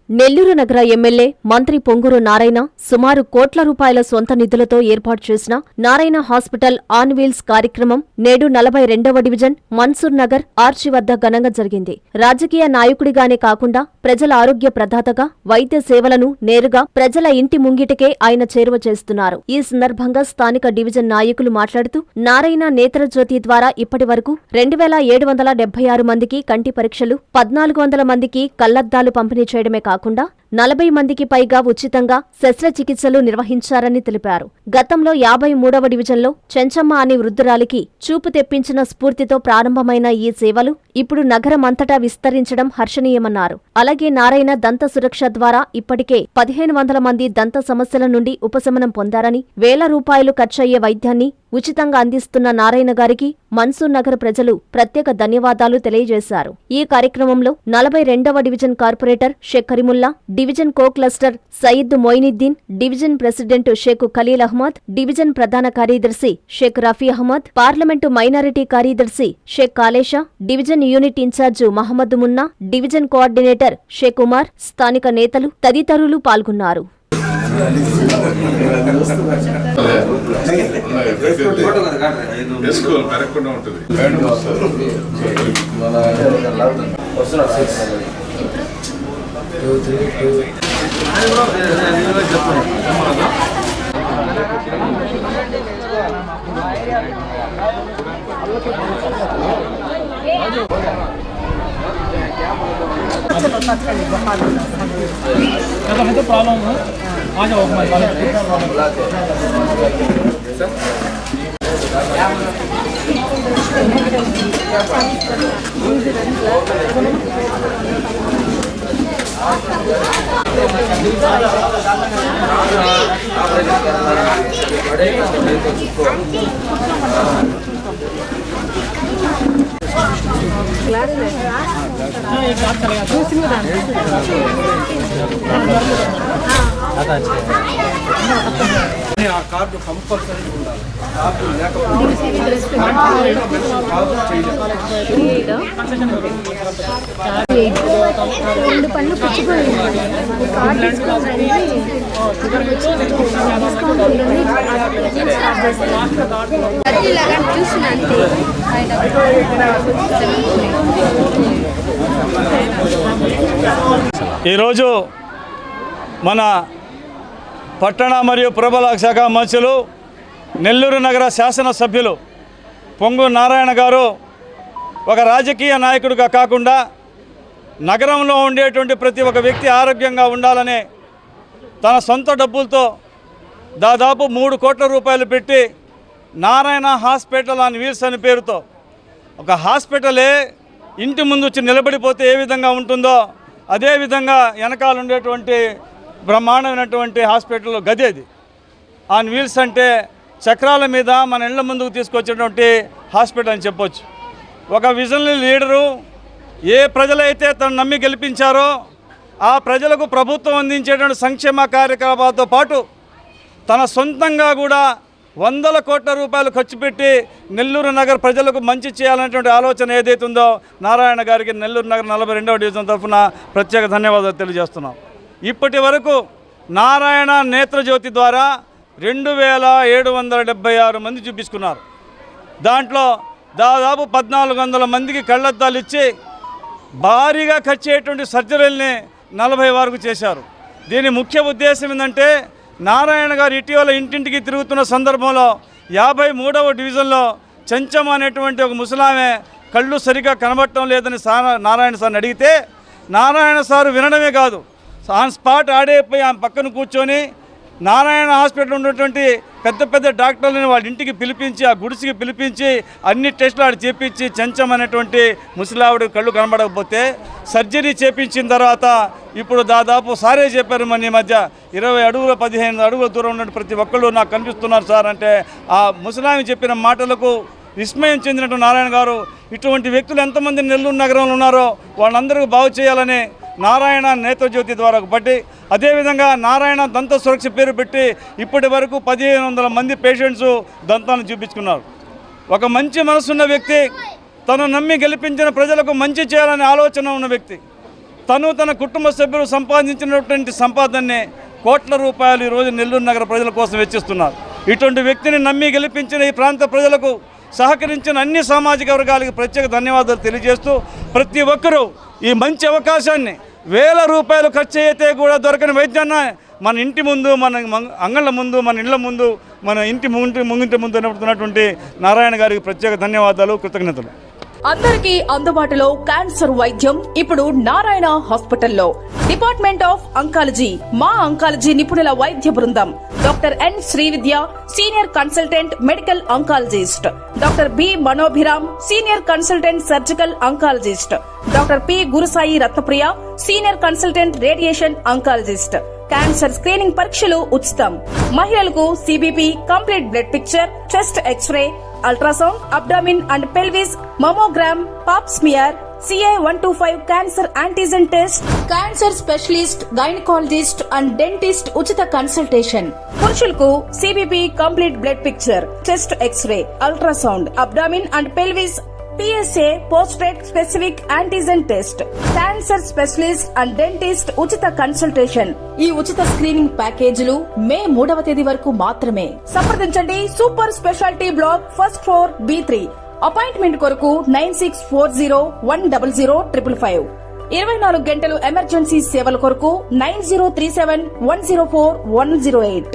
నెల్లూరు నగర ఎమ్మెల్యే మంత్రి పొంగూరు నారాయణ సుమారు కోట్ల రూపాయల సొంత నిధులతో ఏర్పాటు చేసిన నారాయణ హాస్పిటల్ ఆన్ వీల్స్ కార్యక్రమం నేడు 42వ డివిజన్ మన్సూర్ నగర్ ఆర్చి వద్ద ఘనంగా జరిగింది. రాజకీయ నాయకుడిగానే కాకుండా ప్రజల ఆరోగ్య ప్రదాతగా వైద్య సేవలను నేరుగా ప్రజల ఇంటి ముంగిటికే ఆయన చేరువ చేస్తున్నారు. ఈ సందర్భంగా స్థానిక డివిజన్ నాయకులు మాట్లాడుతూ నారాయణ నేత్రజ్యోతి ద్వారా ఇప్పటి వరకు 2776 మందికి కంటి పరీక్షలు, 1400 మందికి కళ్లద్దాలు పంపిణీ చేయడమే కాకుండా 40 మందికి పైగా ఉచితంగా శస్త్రచికిత్సలు నిర్వహించారని తెలిపారు. గతంలో 53వ డివిజన్లో చెంచమ్మ అనే వృద్ధురాలికి చూపు తెప్పించిన స్ఫూర్తితో ప్రారంభమైన ఈ సేవలు ఇప్పుడు నగరమంతటా విస్తరించడం హర్షణీయమన్నారు. అలాగే నారాయణ దంత సురక్ష ద్వారా ఇప్పటికే 1500 మంది దంత సమస్యల నుండి ఉపశమనం పొందారని, వేల రూపాయలు ఖర్చయ్యే వైద్యాన్ని ఉచితంగా అందిస్తున్న నారాయణ గారికి మన్సూర్ నగర్ ప్రజలు ప్రత్యేక ధన్యవాదాలు తెలియజేశారు. ఈ కార్యక్రమంలో 42వ division corporator Sheikh Karimullah, division co cluster Sayeed Moinuddin, division president Sheikh Khalil Ahmed, division ప్రధాన కార్యదర్శి షేక్ రఫీ అహ్మద్, పార్లమెంటు మైనారిటీ కార్యదర్శి Sheikh Kalesha, division unit incharge Mohammed Munna, division coordinator Sheikh Umar, స్థానిక నేతలు తదితరులు పాల్గొన్నారు. तो प्रॉब्लम है आ जाओ हमारे కార్డు కంపల్సరీ ఉండాలి. కార్డు రెండు పనులు పుచ్చిపోయింది. ఈరోజు మన పట్టణ మరియు పురపాలక శాఖ మంత్రులు నెల్లూరు నగర శాసనసభ్యులు పొంగూరు నారాయణ గారు ఒక రాజకీయ నాయకుడిగా కాకుండా నగరంలో ఉండేటువంటి ప్రతి ఒక్క వ్యక్తి ఆరోగ్యంగా ఉండాలని తన సొంత డబ్బులతో దాదాపు 3 కోట్ల రూపాయలు పెట్టి నారాయణ హాస్పిటల్ ఆన్ వీల్స్ అనే పేరుతో ఒక హాస్పిటలే ఇంటి ముందు వచ్చి నిలబడిపోతే ఏ విధంగా ఉంటుందో అదేవిధంగా వెనకాల ఉండేటువంటి బ్రహ్మాండమైనటువంటి హాస్పిటల్ గది అది. ఆన్ వీల్స్ అంటే చక్రాల మీద మన ఇళ్ల ముందుకు తీసుకొచ్చేటువంటి హాస్పిటల్ అని చెప్పొచ్చు. ఒక విజనరీ లీడరు ఏ ప్రజలైతే తను నమ్మి గెలిపించారో ఆ ప్రజలకు ప్రభుత్వం అందించేటువంటి సంక్షేమ కార్యక్రమాలతో పాటు తన సొంతంగా కూడా 100 కోట్ల రూపాయలు ఖర్చు పెట్టి నెల్లూరు నగర ప్రజలకు మంచి చేయాలనేటువంటి ఆలోచన ఏదైతే ఉందో నారాయణ గారికి నెల్లూరు నగర 42వ డివిజన్ తరఫున ప్రత్యేక ధన్యవాదాలు తెలియజేస్తున్నాం. ఇప్పటి వరకు నారాయణ నేత్రజ్యోతి ద్వారా 2776 మంది చూపించుకున్నారు. దాంట్లో దాదాపు 1400 మందికి కళ్ళద్దాలు ఇచ్చి భారీగా ఖర్చు అయ్యేటువంటి సర్జరీల్ని 40 వరకు చేశారు. దీని ముఖ్య ఉద్దేశం ఏంటంటే నారాయణ గారు ఇటీవల ఇంటింటికి తిరుగుతున్న సందర్భంలో 53వ డివిజన్లో చెంచమ్మ అనేటువంటి ఒక ముసలామె కళ్ళు సరిగా కనబడటం లేదని నారాయణ సార్ని అడిగితే నారాయణ సారు వినడమే కాదు ఆన్ స్పాట్ ఆడైపోయి ఆమె పక్కన కూర్చొని నారాయణ హాస్పిటల్ ఉన్నటువంటి పెద్ద డాక్టర్లను వాళ్ళ ఇంటికి పిలిపించి ఆ గుడిసికి పిలిపించి అన్ని టెస్టులు ఆడ చేపించి చెంచం అనేటువంటి ముసలావిడ కళ్ళు కనబడకపోతే సర్జరీ చేపించిన తర్వాత ఇప్పుడు దాదాపు సారే చెప్పారు మన ఈ మధ్య 20 అడుగుల 15 అడుగుల దూరం ఉన్న ప్రతి ఒక్కళ్ళు నాకు కనిపిస్తున్నారు సార్ అంటే ఆ ముసలామి చెప్పిన మాటలకు విస్మయం చెందినట్టు నారాయణ గారు ఇటువంటి వ్యక్తులు ఎంతమంది నెల్లూరు నగరంలో ఉన్నారో వాళ్ళందరికీ బాగు చేయాలని నారాయణ నేత్రజ్యోతి ద్వారా బట్టి అదేవిధంగా నారాయణ దంత సురక్ష పేరు పెట్టి ఇప్పటి వరకు 1500 మంది పేషెంట్స్ దంతాలను చూపించుకున్నారు. ఒక మంచి మనసున్న వ్యక్తి, తను నమ్మి గెలిపించిన ప్రజలకు మంచి చేయాలనే ఆలోచన ఉన్న వ్యక్తి. తన కుటుంబ సభ్యులు సంపాదించినటువంటి సంపాదననే కోట్ల రూపాయలు ఈరోజు నెల్లూరు నగర ప్రజల కోసం వెచ్చిస్తున్నారు. ఇటువంటి వ్యక్తిని నమ్మి గెలిపించిన ఈ ప్రాంత ప్రజలకు సహకరించిన అన్ని సామాజిక వర్గాలకు ప్రత్యేక ధన్యవాదాలు తెలియజేస్తూ ప్రతి ఒక్కరూ ఈ మంచి అవకాశాన్ని వేల రూపాయలు ఖర్చు అయితే కూడా దొరకని వైద్యాన్ని మన ఇంటి ముందు, మన అంగళ్ళ ముందు, మన ఇళ్ల ముందు, మన ఇంటి ముంగింటి ముందు నడుపుతున్నటువంటి నారాయణ గారికి ప్రత్యేక ధన్యవాదాలు, కృతజ్ఞతలు. అందరికీ అందుబాటులో క్యాన్సర్ వైద్యం ఇప్పుడు నారాయణ హాస్పిటల్లో. డిపార్ట్మెంట్ ఆఫ్ అంకాలజీ, మా అంకాలజీ నిపుణుల వైద్య బృందం. Doctor N Srividya, senior consultant medical oncologist. Doctor B Manobhiram, senior consultant surgical oncologist. Doctor P Gurusai Ratnapriya, senior consultant radiation oncologist. Cancer screening పరీక్షలు ఉచితం. మహిళలకు CBP, complete blood picture, chest X-ray, ultrasound, abdomen and pelvis, mammogram, pap smear, CA-125 cancer antigen test, cancer specialist, gynaecologist and dentist ఉచిత consultation. పురుషులకు CBP, complete blood picture, chest X-ray, ultrasound, abdomen and pelvis, PSA పోస్ట్రేట్ specific antigen test, cancer specialist and dentist ఉచిత consultation. ఈ ఉచిత screening ప్యాకేజీలు మే 3వ తేదీ వరకు మాత్రమే. సంప్రదించండి super speciality block, first floor, B3. Appointment కొరకు 9640100555. 24 గంటలు ఎమర్జెన్సీ సేవల కొరకు 9037104108.